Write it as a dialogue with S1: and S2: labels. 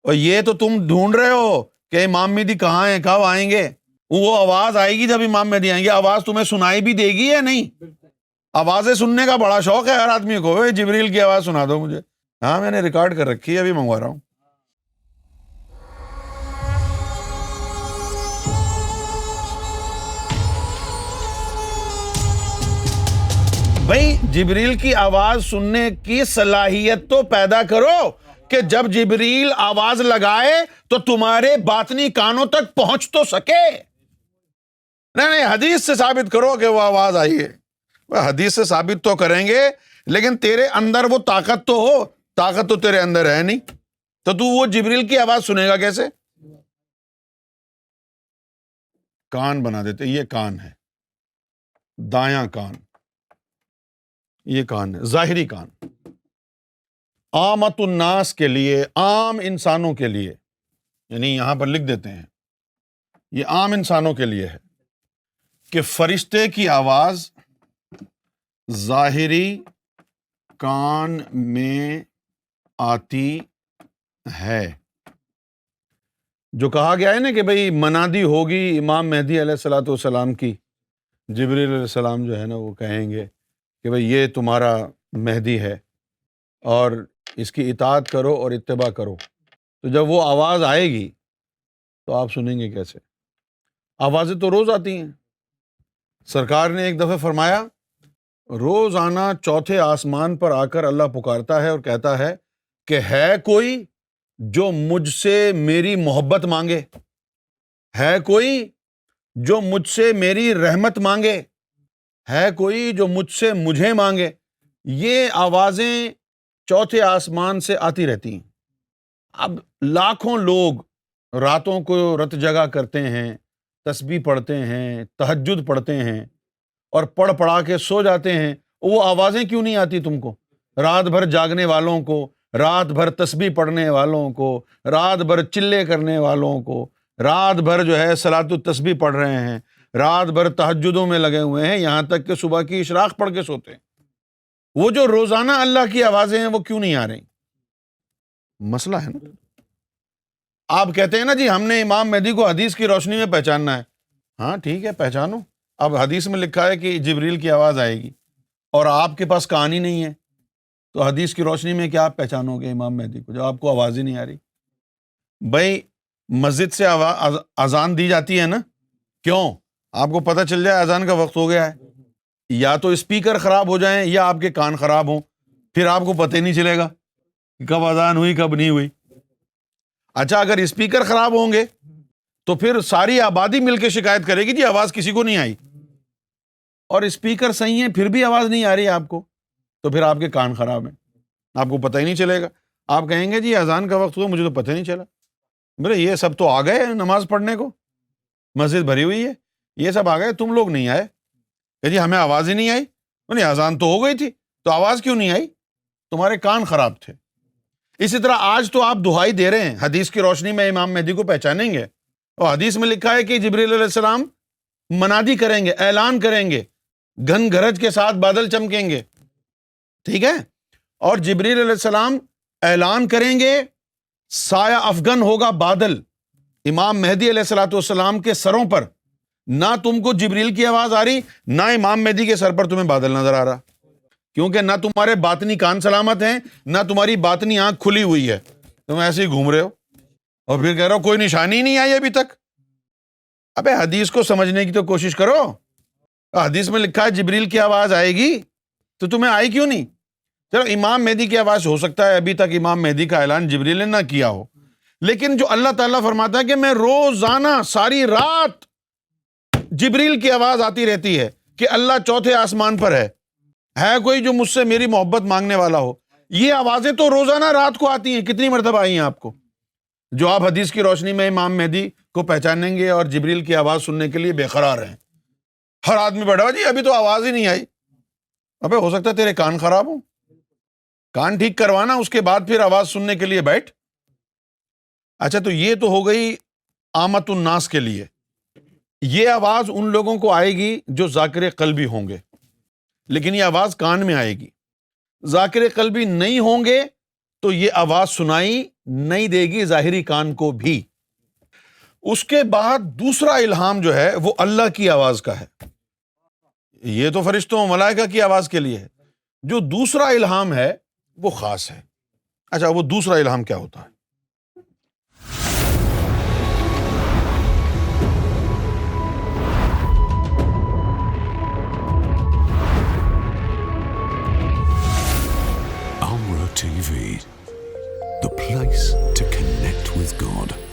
S1: اور یہ تو تم ڈھونڈ رہے ہو کہ امام مہدی کہاں ہیں، کب آئیں گے. وہ آواز آئے گی جب امام مہدی آئیں گے. آواز تمہیں سنائی بھی دے گی یا نہیں؟ آوازیں سننے کا بڑا شوق ہے ہر آدمی کو. جبریل کی آواز سنا دو مجھے. ہاں میں نے ریکارڈ کر رکھی ہے، ابھی منگوا رہا ہوں. بھائی جبریل کی آواز سننے کی صلاحیت تو پیدا کرو کہ جب جبریل آواز لگائے تو تمہارے باطنی کانوں تک پہنچ تو سکے. نہیں حدیث سے ثابت کرو کہ وہ آواز آئی ہے. حدیث سے ثابت تو کریں گے لیکن تیرے اندر وہ طاقت تو ہو. طاقت تو تیرے اندر ہے نہیں تو وہ جبریل کی آواز سنے گا کیسے؟ کان بنا دیتے. یہ کان ہے، دایاں کان، یہ کان ہے، ظاہری کان. عامت الناس کے لیے، عام انسانوں کے لیے، یعنی یہاں پر لکھ دیتے ہیں یہ عام انسانوں کے لیے ہے کہ فرشتے کی آواز ظاہری کان میں آتی ہے. جو کہا گیا ہے نا کہ بھئی منادی ہوگی امام مہدی علیہ الصلوۃ والسلام کی. جبریل علیہ السلام جو ہے نا وہ کہیں گے کہ بھئی یہ تمہارا مہدی ہے اور اس کی اطاعت کرو اور اتباع کرو. تو جب وہ آواز آئے گی تو آپ سنیں گے کیسے؟ آوازیں تو روز آتی ہیں. سرکار نے ایک دفعہ فرمایا روزانہ چوتھے آسمان پر آ کر اللہ پکارتا ہے اور کہتا ہے کہ ہے کوئی جو مجھ سے میری محبت مانگے، ہے کوئی جو مجھ سے میری رحمت مانگے، ہے کوئی جو مجھ سے مجھے مانگے. یہ آوازیں چوتھے آسمان سے آتی رہتی ہیں. اب لاکھوں لوگ راتوں کو رت جگا کرتے ہیں، تسبیح پڑھتے ہیں، تہجد پڑھتے ہیں اور پڑھا کے سو جاتے ہیں. وہ آوازیں کیوں نہیں آتی تم کو؟ رات بھر جاگنے والوں کو، رات بھر تسبیح پڑھنے والوں کو، رات بھر چلے کرنے والوں کو، رات بھر جو ہے صلاۃ التسبیح پڑھ رہے ہیں، رات بھر تہجدوں میں لگے ہوئے ہیں، یہاں تک کہ صبح کی اشراق پڑھ کے سوتے ہیں. وہ جو روزانہ اللہ کی آوازیں ہیں وہ کیوں نہیں آ رہی؟ مسئلہ ہے نا. آپ کہتے ہیں نا جی ہم نے امام مہدی کو حدیث کی روشنی میں پہچاننا ہے. ہاں ٹھیک ہے پہچانو. اب حدیث میں لکھا ہے کہ جبریل کی آواز آئے گی اور آپ کے پاس کہانی نہیں ہے تو حدیث کی روشنی میں کیا آپ پہچانو گے امام مہدی کو جب آپ کو آواز ہی نہیں آ رہی؟ بھائی مسجد سے اذان دی جاتی ہے نا، کیوں؟ آپ کو پتہ چل جائے اذان کا وقت ہو گیا ہے. یا تو اسپیکر خراب ہو جائیں یا آپ کے کان خراب ہوں، پھر آپ کو پتہ ہی نہیں چلے گا کہ کب اذان ہوئی کب نہیں ہوئی. اچھا اگر اسپیکر خراب ہوں گے تو پھر ساری آبادی مل کے شکایت کرے گی جی آواز کسی کو نہیں آئی. اور اسپیکر صحیح ہیں پھر بھی آواز نہیں آ رہی آپ کو، تو پھر آپ کے کان خراب ہیں، آپ کو پتہ ہی نہیں چلے گا. آپ کہیں گے جی اذان کا وقت ہوا مجھے تو پتہ نہیں چلا. میرے یہ سب تو آ گئے نماز پڑھنے کو، مسجد بھری ہوئی ہے، یہ سب آ گئے، تم لوگ نہیں آئے کہ جی ہمیں آواز ہی نہیں آئی. نہیں اذان تو ہو گئی تھی تو آواز کیوں نہیں آئی؟ تمہارے کان خراب تھے. اسی طرح آج تو آپ دہائی دے رہے ہیں حدیث کی روشنی میں امام مہدی کو پہچانیں گے، اور حدیث میں لکھا ہے کہ جبریل علیہ السلام منادی کریں گے، اعلان کریں گے، گھن گھرج کے ساتھ بادل چمکیں گے. ٹھیک ہے، اور جبریل علیہ السلام اعلان کریں گے، سایہ افغن ہوگا بادل امام مہدی علیہ الصلوۃ والسلام کے سروں پر. نہ تم کو جبریل کی آواز آ رہی، نہ امام مہدی کے سر پر تمہیں بادل نظر آ رہا، کیونکہ نہ تمہارے باطنی کان سلامت ہیں نہ تمہاری باطنی آنکھ کھلی ہوئی ہے. تم ایسے ہی گھوم رہے ہو اور پھر کہہ رہے ہو کوئی نشانی نہیں آئی ابھی تک. ابے حدیث کو سمجھنے کی تو کوشش کرو. حدیث میں لکھا ہے جبریل کی آواز آئے گی تو تمہیں آئی کیوں نہیں؟ چلو امام مہدی کی آواز ہو سکتا ہے ابھی تک امام مہدی کا اعلان جبریل نے نہ کیا ہو، لیکن جو اللہ تعالیٰ فرماتا ہے کہ میں روزانہ ساری رات جبریل کی آواز آتی رہتی ہے کہ اللہ چوتھے آسمان پر ہے کوئی جو مجھ سے میری محبت مانگنے والا ہو. یہ آوازیں تو روزانہ رات کو آتی ہیں. کتنی مرتبہ آئی ہیں آپ کو جو آپ حدیث کی روشنی میں امام مہدی کو پہچانیں گے اور جبریل کی آواز سننے کے لیے بے قرار ہیں؟ ہر آدمی بیٹھا جی ابھی تو آواز ہی نہیں آئی. ابے ہو سکتا ہے تیرے کان خراب ہوں، کان ٹھیک کروانا اس کے بعد پھر آواز سننے کے لیے بیٹھ. اچھا تو یہ تو ہو گئی عامت الناس کے لیے. یہ آواز ان لوگوں کو آئے گی جو ذاکر قلبی ہوں گے، لیکن یہ آواز کان میں آئے گی. ذاکر قلبی نہیں ہوں گے تو یہ آواز سنائی نہیں دے گی ظاہری کان کو بھی. اس کے بعد دوسرا الہام جو ہے وہ اللہ کی آواز کا ہے. یہ تو فرشتوں ملائکہ کی آواز کے لیے ہے. جو دوسرا الہام ہے وہ خاص ہے. اچھا وہ دوسرا الہام کیا ہوتا ہے؟
S2: Amra TV, the place to connect with God.